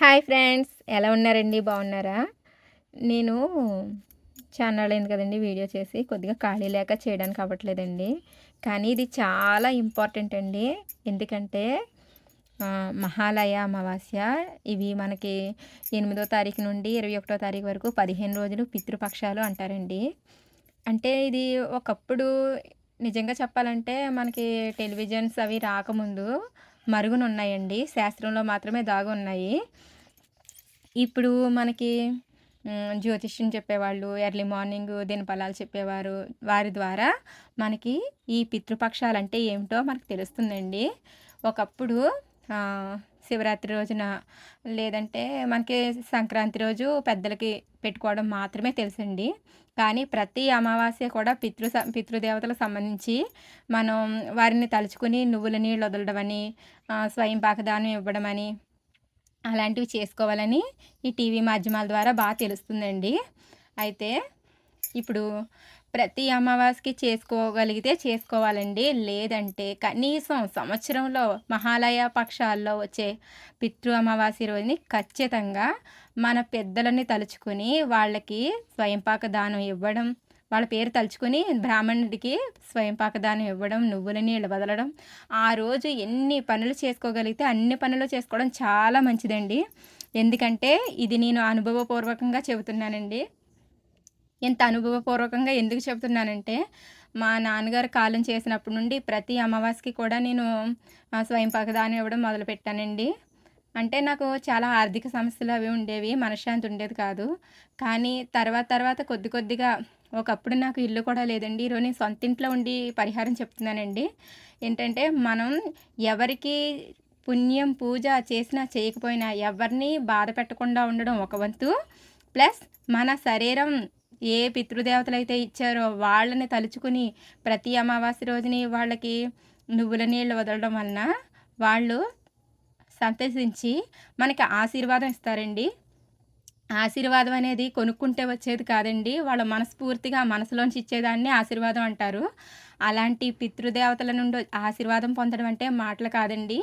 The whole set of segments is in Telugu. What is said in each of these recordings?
హాయ్ ఫ్రెండ్స్, ఎలా ఉన్నారండి? బాగున్నారా? నేను చాన్నాళ్ళైంది కదండి వీడియో చేసి. కొద్దిగా ఖాళీ లేక చేయడానికి అవ్వట్లేదండి. కానీ ఇది చాలా ఇంపార్టెంట్ అండి. ఎందుకంటే మహాలయ అమావాస్య ఇవి మనకి 8వ తారీఖు నుండి 21వ తారీఖు వరకు 15 రోజులు పితృపక్షాలు అంటారండి. అంటే ఇది ఒకప్పుడు నిజంగా చెప్పాలంటే మనకి టెలివిజన్స్ అవి రాకముందు మరుగునున్నాయండి. శాస్త్రంలో మాత్రమే దాగున్నాయి. ఇప్పుడు మనకి జ్యోతిష్యం చెప్పేవాళ్ళు, ఎర్లీ మార్నింగ్ దినఫలాలు చెప్పేవారు. వారి ద్వారా మనకి ఈ పితృపక్షాలంటే ఏమిటో మనకు తెలుస్తుందండి. ఒకప్పుడు శివరాత్రి రోజున లేదంటే మనకి సంక్రాంతి రోజు పెద్దలకి పెట్టుకోవడం మాత్రమే తెలుసండి. కానీ ప్రతి అమావాస్య కూడా పితృదేవతలకు సంబంధించి మనం వారిని తలుచుకుని నువ్వుల నీళ్ళు వదలడమని, స్వయం పాకదానం ఇవ్వడమని అలాంటివి చేసుకోవాలని ఈ టీవీ మాధ్యమాల ద్వారా బాగా తెలుస్తుందండి. అయితే ఇప్పుడు ప్రతి అమావాస్యకి చేసుకోగలిగితే చేసుకోవాలండి. లేదంటే కనీసం సంవత్సరంలో మహాలయ పక్షాల్లో వచ్చే పితృ అమావాస్య రోజుని ఖచ్చితంగా మన పెద్దలని తలుచుకొని వాళ్ళకి స్వయంపాక దానం ఇవ్వడం, వాళ్ళ పేరు తలుచుకొని బ్రాహ్మణుడికి స్వయంపాక దానం ఇవ్వడం, నువ్వుల నీళ్ళు వదలడం, ఆ రోజు ఎన్ని పనులు చేసుకోగలిగితే అన్ని పనులు చేసుకోవడం చాలా మంచిదండి. ఎందుకంటే ఇది నేను అనుభవపూర్వకంగా చెబుతున్నానండి. ఎంత అనుభవపూర్వకంగా ఎందుకు చెబుతున్నానంటే, మా నాన్నగారు కాలం చేసినప్పటి నుండి ప్రతి అమావాస్యకి కూడా నేను స్వయంపాక దానం ఇవ్వడం మొదలుపెట్టానండి. అంటే నాకు చాలా ఆర్థిక సమస్యలు అవి ఉండేవి. మనశ్శాంతి ఉండేది కాదు. కానీ తర్వాత కొద్ది కొద్దిగా ఒకప్పుడు నాకు ఇల్లు కూడా లేదండి. ఈరోజు నేను సొంత ఇంట్లో ఉండి పరిహారం చెప్తున్నానండి. ఏంటంటే మనం ఎవరికి పుణ్యం పూజ చేసినా చేయకపోయినా ఎవరిని బాధ పెట్టకుండా ఉండడం ఒక వంతు. ప్లస్ మన శరీరం ఏ పితృదేవతలైతే ఇచ్చారో వాళ్ళని తలుచుకుని ప్రతి అమావాస్య రోజుని వాళ్ళకి నువ్వుల నీళ్ళు వదలడం వలన వాళ్ళు సంతసించి మనకి ఆశీర్వాదం ఇస్తారండి. ఆశీర్వాదం అనేది కొనుక్కుంటే వచ్చేది కాదండి. వాళ్ళ మనస్ఫూర్తిగా మనసులోంచి ఇచ్చేదాన్ని ఆశీర్వాదం అంటారు. అలాంటి పితృదేవతల నుండి ఆశీర్వాదం పొందడం అంటే మాటలు కాదండి.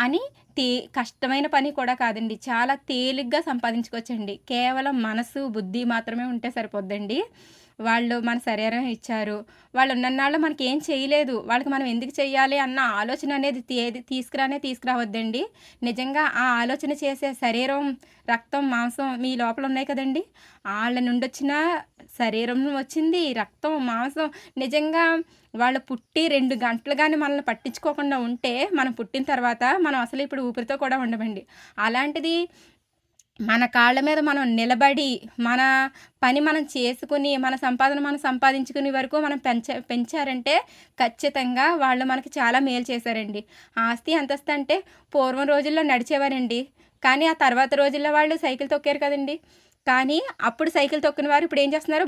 అని కష్టమైన పని కూడా కాదండి. చాలా తేలిగ్గా సంపాదించుకోవచ్చండి. కేవలం మనసు, బుద్ధి మాత్రమే ఉంటే సరిపోద్దండి. వాళ్ళు మన శరీరం ఇచ్చారు. వాళ్ళు ఉన్నన్నాళ్ళు మనకేం చేయలేదు. వాళ్ళకి మనం ఎందుకు చెయ్యాలి అన్న ఆలోచన అనేది తీసుకురావద్దండి. నిజంగా ఆ ఆలోచన చేసే శరీరం, రక్తం, మాంసం మీ లోపల ఉన్నాయి కదండీ! ఆళ్ళ నుండొచ్చిన శరీరం వచ్చింది, రక్తం, మాంసం. నిజంగా వాళ్ళు పుట్టి 2 గంటలు గాని మనల్ని పట్టించుకోకుండా ఉంటే, మనం పుట్టిన తర్వాత మనం అసలు ఇప్పుడు ఊపిరితో కూడా ఉండమండి. అలాంటిది మన కాళ్ళ మీద మనం నిలబడి, మన పని మనం చేసుకుని, మన సంపాదన మనం సంపాదించుకునే వరకు మనం పెంచారంటే ఖచ్చితంగా వాళ్ళు మనకి చాలా మేలు చేశారండి. ఆస్తి, అంతస్తు అంటే పూర్వం రోజుల్లో నడిచేవారండి. కానీ ఆ తర్వాత రోజుల్లో వాళ్ళు సైకిల్ తొక్కారు కదండీ! కానీ అప్పుడు సైకిల్ తొక్కిన వారు ఇప్పుడు ఏం చేస్తున్నారు?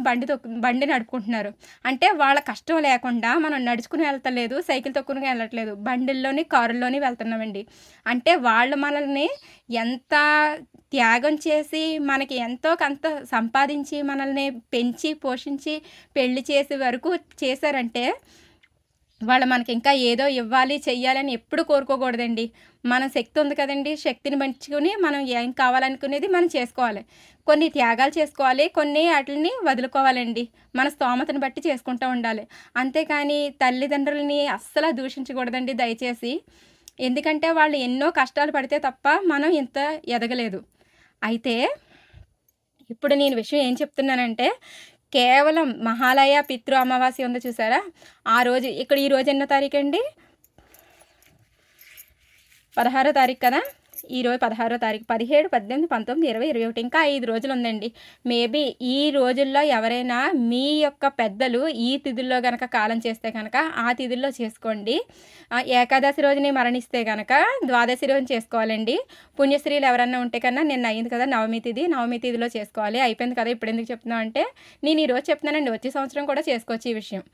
బండి నడుపుకుంటున్నారు. అంటే వాళ్ళ కష్టం లేకుండా మనం నడుచుకుని వెళ్తలేదు, సైకిల్ తొక్కుని వెళ్ళట్లేదు. బండిల్లోని, కారుల్లోని వెళ్తున్నామండి. అంటే వాళ్ళు మనల్ని ఎంత త్యాగం చేసి మనకి ఎంతో కొంత సంపాదించి మనల్ని పెంచి, పోషించి, పెళ్లి చేసే వరకు చేశారంటే వాళ్ళు మనకి ఇంకా ఏదో ఇవ్వాలి, చెయ్యాలని ఎప్పుడు కోరుకోకూడదండి. మన శక్తి ఉంది కదండీ! శక్తిని పెంచుకొని మనం ఏం కావాలనుకునేది మనం చేసుకోవాలి. కొన్ని త్యాగాలు చేసుకోవాలి. కొన్ని ఆటిల్ని వదులుకోవాలండి. మన స్తోమతను బట్టి చేసుకుంటూ ఉండాలి. అంతేకాని తల్లిదండ్రులని అస్సలు దూషించకూడదండి దయచేసి. ఎందుకంటే వాళ్ళు ఎన్నో కష్టాలు పడితే తప్ప మనం ఇంత ఎదగలేదు. అయితే ఇప్పుడు నేను విషయం ఏం చెప్తున్నానంటే, కేవలం మహాలయ పితృ అమావాస్య ఉంది చూసారా? ఆ రోజు ఇక్కడ ఈ రోజు ఎన్నో తారీఖండి? 16వ తారీఖు కదా! ఈరోజు 16వ తారీఖు. 17, 18, 19, 20, 21 ఇంకా 5 రోజులు ఉందండి. మేబీ ఈ రోజుల్లో ఎవరైనా మీ యొక్క పెద్దలు ఈ తిథుల్లో గనక కాలం చేస్తే కనుక ఆ తిథుల్లో చేసుకోండి. ఏకాదశి రోజుని మరణిస్తే గనక ద్వాదశి రోజున చేసుకోవాలండి. పుణ్యస్త్రీలు ఎవరన్నా ఉంటే కన్నా నిన్న అయింది కదా నవమి తిథిలో చేసుకోవాలి. అయిపోయింది కదా ఇప్పుడెందుకు చెప్తున్నాం అంటే, నేను ఈరోజు చెప్తున్నానండి. వచ్చే సంవత్సరం కూడా చేసుకోవచ్చు ఈ విషయం.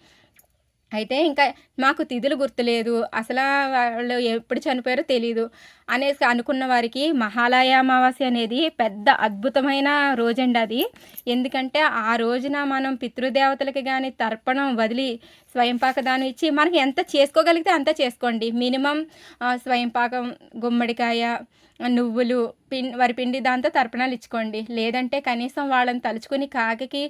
అయితే ఇంకా మాకు తిథులు గుర్తులేదు, అసలా వాళ్ళు ఎప్పుడు చనిపోయారో తెలీదు అనేసి అనుకున్న వారికి మహాలయ అమావాస్య అనేది పెద్ద అద్భుతమైన రోజండి అది. ఎందుకంటే ఆ రోజున మనం పితృదేవతలకి గాని తర్పణం వదిలి స్వయంపాక దానం ఇచ్చి మనకి ఎంత చేసుకోగలిగితే అంత చేసుకోండి. మినిమం స్వయంపాకం, గుమ్మడికాయ, నువ్వులు, వరిపిండి దాంతో తర్పణాలు ఇచ్చుకోండి. లేదంటే కనీసం వాళ్ళని తలుచుకుని కాకికి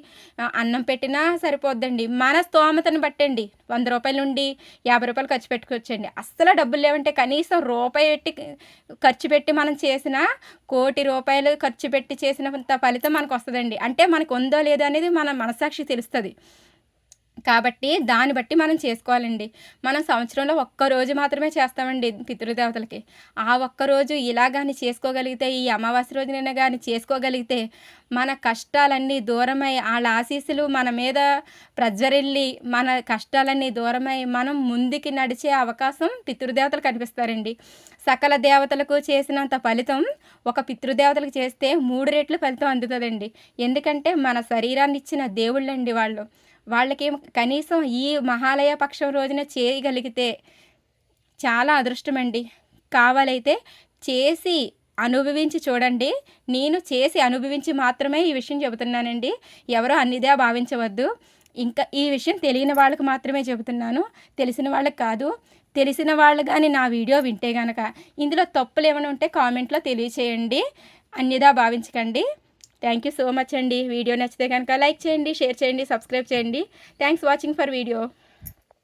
అన్నం పెట్టినా సరిపోద్దండి. మన స్తోమతను బట్టండి. రూ. 100 నుండి రూ. 50 ఖర్చు పెట్టుకోవచ్చండి. అస్సలు డబ్బులు లేవంటే కనీసం రూపాయి పెట్టి ఖర్చు పెట్టి మనం చేసిన ₹1,00,00,000 ఖర్చు పెట్టి చేసినంత ఫలితం మనకొస్తదండి. అంటే మనకు ఉందో లేదో అనేది మన మనస్సాక్షికి తెలుస్తది. కాబట్టి దాన్ని బట్టి మనం చేసుకోవాలండి. మనం సంవత్సరంలో ఒక్కరోజు మాత్రమే చేస్తామండి పితృదేవతలకి. ఆ ఒక్కరోజు ఇలా గాని చేసుకోగలిగితే, ఈ అమావాస్య రోజునైనా గాని చేసుకోగలిగితే, మన కష్టాలన్నీ దూరమై ఆళ్ళ ఆశీస్సులు మన మీద ప్రజ్వరిల్లి, మన కష్టాలన్నీ దూరమై, మనం ముందుకి నడిచే అవకాశం పితృదేవతలు కనిపిస్తారండి. సకల దేవతలకు చేసినంత ఫలితం ఒక పితృదేవతలకు చేస్తే 3 రెట్లు ఫలితం అందుతదండి. ఎందుకంటే మన శరీరాన్నిచ్చిన దేవుళ్ళండి వాళ్ళు. వాళ్ళకి కనీసం ఈ మహాలయ పక్షం రోజున చేయగలిగితే చాలా అదృష్టమండి. కావాలైతే చేసి అనుభవించి చూడండి. నేను చేసి అనుభవించి మాత్రమే ఈ విషయం చెబుతున్నానండి. ఎవరో అన్నిదా భావించవద్దు. ఇంకా ఈ విషయం తెలియని వాళ్ళకి మాత్రమే చెబుతున్నాను. తెలిసిన వాళ్ళకి కాదు. తెలిసిన వాళ్ళు గాని నా వీడియో వింటే గనక ఇందులో తప్పులేమైనా ఉంటే కామెంట్‌లో తెలియచేయండి. అన్నిదా భావించకండి. థ్యాంక్ యూ సో మచ్ అండి. వీడియో నచ్చితే కనుక లైక్ చేయండి, షేర్ చేయండి, సబ్స్క్రైబ్ చేయండి. Thanks watching for video.